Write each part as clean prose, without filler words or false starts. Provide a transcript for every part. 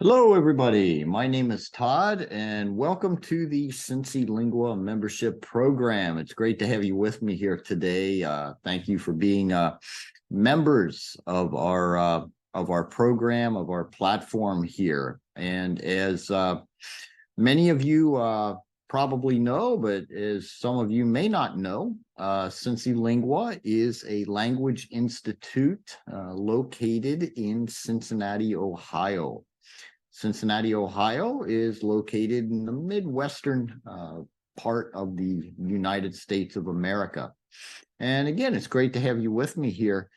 Hello, everybody. My name is Todd, and welcome to the CINCILINGUA membership program. It's great to have you with me here today. Thank you for being members of our program, of our platform here. And as many of you probably know, but as some of you may not know, CINCILINGUA is a language institute located in Cincinnati, Ohio. Cincinnati, Ohio is located in the Midwestern part of the United States of America. And again, it's great to have you with me here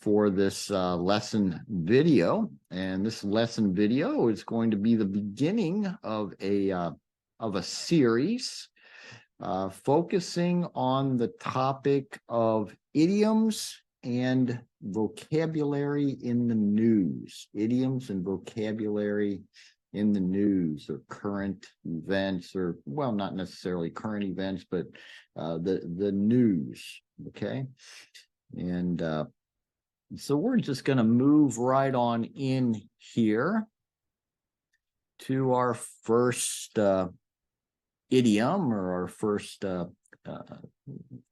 for this lesson video. And this lesson video is going to be the beginning of a series focusing on the topic of idioms and vocabulary in the news. Idioms and vocabulary in the news, or current events, or, well, not necessarily current events, but the news. Okay. And so we're just going to move right on in here to our first idiom, or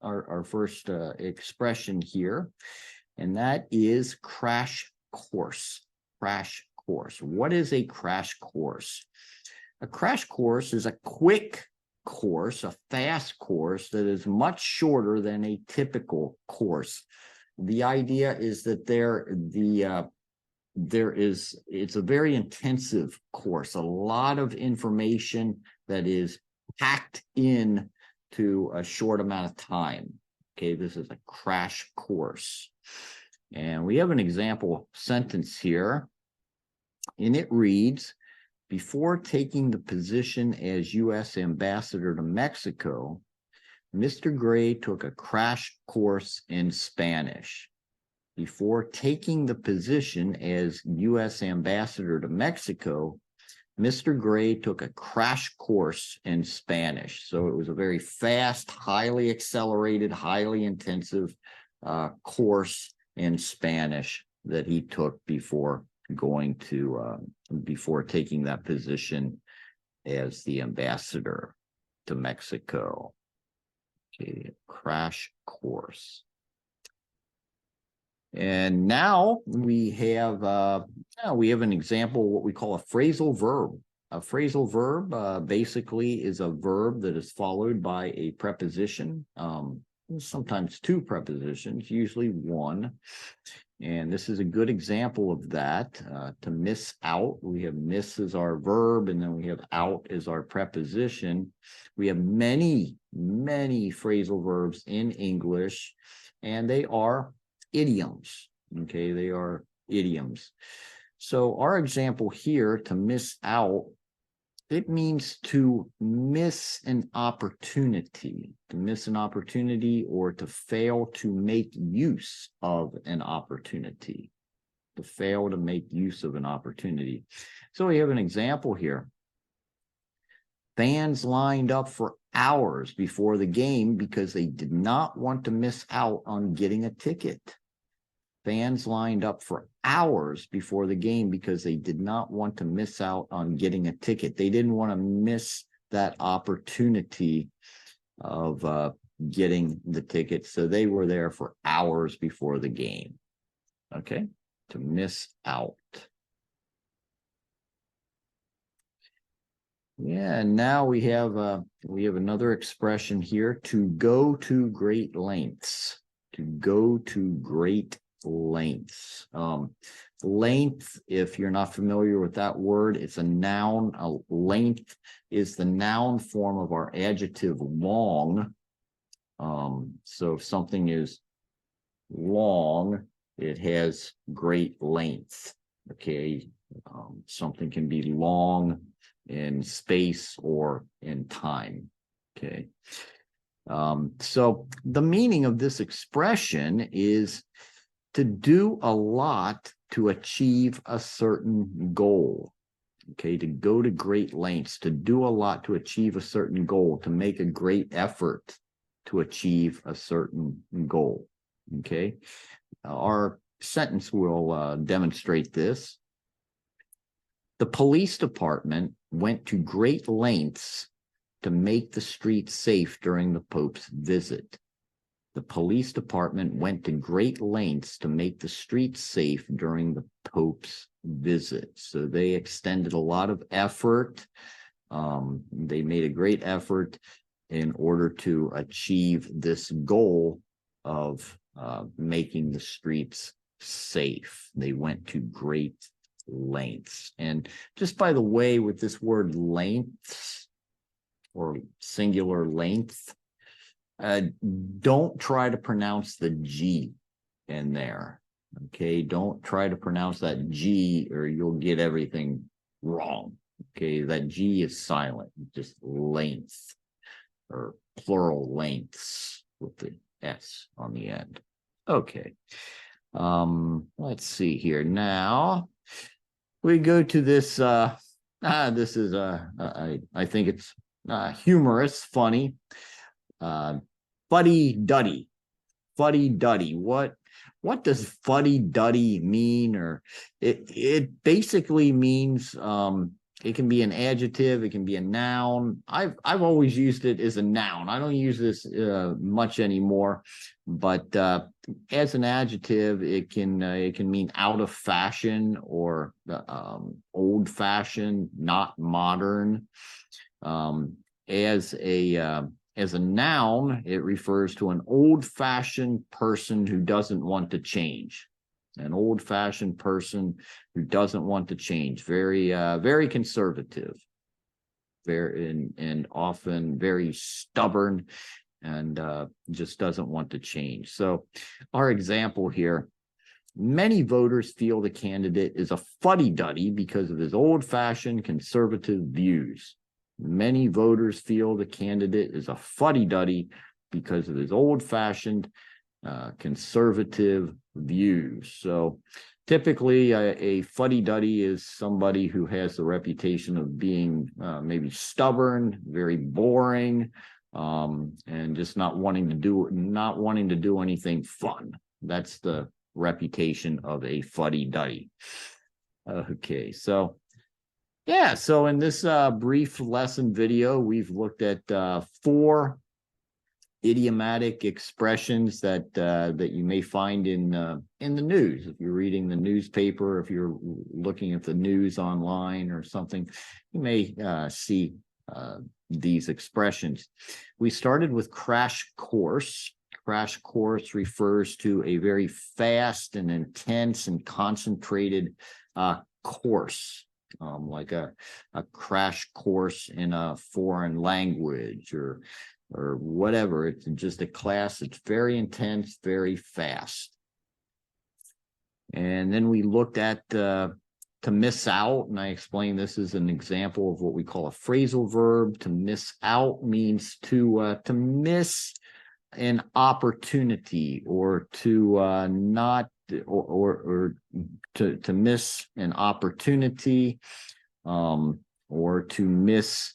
our first expression here, and that is crash course. Crash course. What is a crash course? A crash course is a quick course, a fast course that is much shorter than a typical course. The idea is that it's a very intensive course, a lot of information that is packed in to a short amount of time. Okay, this is a crash course. And we have an example sentence here, and it reads, before taking the position as U.S. ambassador to Mexico, Mr. Gray took a crash course in Spanish. Before taking the position as U.S. ambassador to Mexico, Mr. Gray took a crash course in Spanish. So it was a very fast, highly accelerated, highly intensive course in Spanish that he took before taking that position as the ambassador to Mexico. Okay, crash course. And now we have an example of what we call a phrasal verb. A phrasal verb basically is a verb that is followed by a preposition, sometimes two prepositions, usually one. And this is a good example of that. To miss out, we have miss as our verb, and then we have out as our preposition. We have many, many phrasal verbs in English, and they are idioms. Okay, they are idioms. So our example here, to miss out, it means to miss an opportunity, or to fail to make use of an opportunity, So we have an example here. Fans lined up for hours before the game because they did not want to miss out on getting a ticket. Fans lined up for hours before the game because they did not want to miss out on getting a ticket. They didn't want to miss that opportunity of getting the ticket, so they were there for hours before the game. Okay, to miss out. Yeah, and now we have another expression here, to go to great lengths. To go to great lengths. Length, if you're not familiar with that word, it's a noun. Length is the noun form of our adjective long. So if something is long, it has great length. Okay, something can be long in space or in time. Okay. So the meaning of this expression is to do a lot to achieve a certain goal. Okay, to go to great lengths, to do a lot to achieve a certain goal, to make a great effort to achieve a certain goal. Okay, our sentence will demonstrate this. The police department went to great lengths to make the streets safe during the Pope's visit. The police department went to great lengths to make the streets safe during the Pope's visit. So they extended a lot of effort. They made a great effort in order to achieve this goal of making the streets safe. They went to great lengths. And just by the way, with this word lengths or singular length, don't try to pronounce the G in there. Okay, don't try to pronounce that G or you'll get everything wrong. Okay, that G is silent, just length or plural lengths with the S on the end. Okay, let's see here. Now we go to this. This is I think it's humorous, funny. Fuddy-duddy. Fuddy-duddy. What does fuddy-duddy mean? Or it basically means it can be an adjective, it can be a noun. I've always used it as a noun. I don't use this much anymore, but as an adjective, it can mean out of fashion or old fashioned, not modern. As a noun, it refers to an old-fashioned person who doesn't want to change. An old-fashioned person who doesn't want to change. Very conservative, and often very stubborn, and just doesn't want to change. So, our example here: many voters feel the candidate is a fuddy-duddy because of his old-fashioned conservative views. Many voters feel the candidate is a fuddy-duddy because of his old-fashioned conservative views. So typically a fuddy-duddy is somebody who has the reputation of being maybe stubborn, very boring, and just not wanting to do anything fun. That's the reputation of a fuddy-duddy. Okay, so yeah, so in this brief lesson video, we've looked at 4 idiomatic expressions that you may find in the news. If you're reading the newspaper, if you're looking at the news online or something, you may see these expressions. We started with crash course. Crash course refers to a very fast and intense and concentrated course. Like a crash course in a foreign language or whatever. It's just a class that's very intense, very fast. And then we looked at to miss out, and I explained this is an example of what we call a phrasal verb. To miss out means to miss an opportunity, or to not or to miss an opportunity, or to miss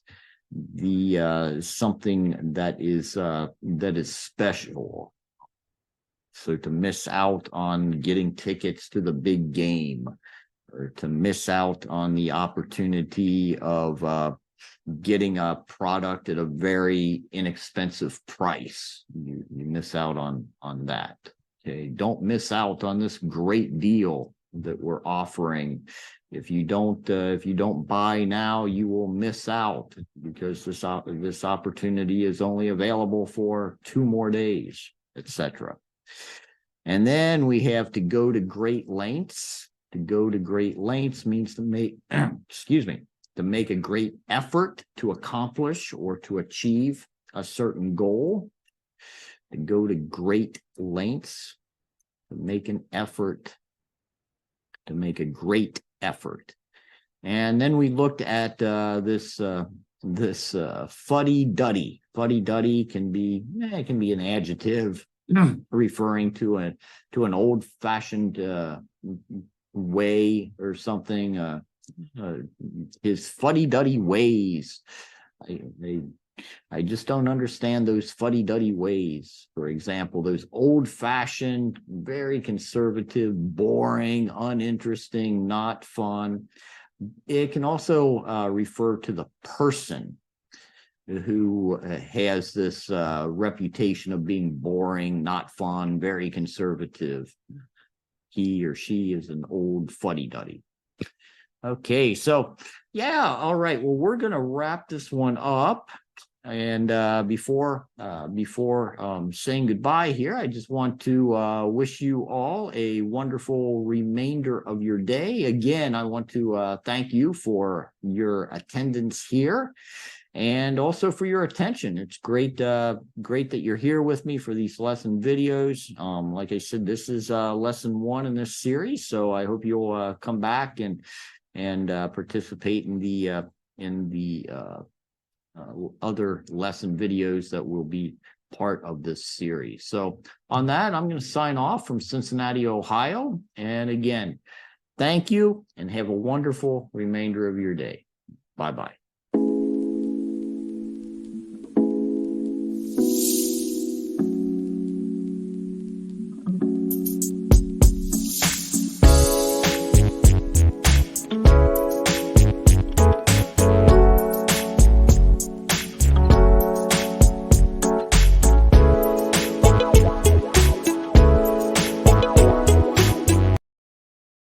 the something that is special. So to miss out on getting tickets to the big game, or to miss out on the opportunity of getting a product at a very inexpensive price. You miss out on that. Okay, don't miss out on this great deal that we're offering. If you don't buy now, you will miss out, because this opportunity is only available for 2 more days, etc. And then we have to go to great lengths. To go to great lengths means to make to make a great effort to accomplish or to achieve a certain goal. To go to great lengths, to make an effort, to make a great effort. And then we looked at this fuddy-duddy. Fuddy-duddy can be an adjective referring to an old-fashioned way or something. His fuddy-duddy ways. I just don't understand those fuddy-duddy ways. For example, those old-fashioned, very conservative, boring, uninteresting, not fun. It can also refer to the person who has this reputation of being boring, not fun, very conservative. He or she is an old fuddy-duddy. Okay, so yeah, all right. Well, we're going to wrap this one up. And before saying goodbye here, I just want to wish you all a wonderful remainder of your day. Again, I want to thank you for your attendance here and also for your attention. It's great that you're here with me for these lesson videos. Like I said, this is lesson 1 in this series, so I hope you'll come back and participate in the other lesson videos that will be part of this series. So on that, I'm going to sign off from Cincinnati, Ohio. And again, thank you and have a wonderful remainder of your day. Bye-bye.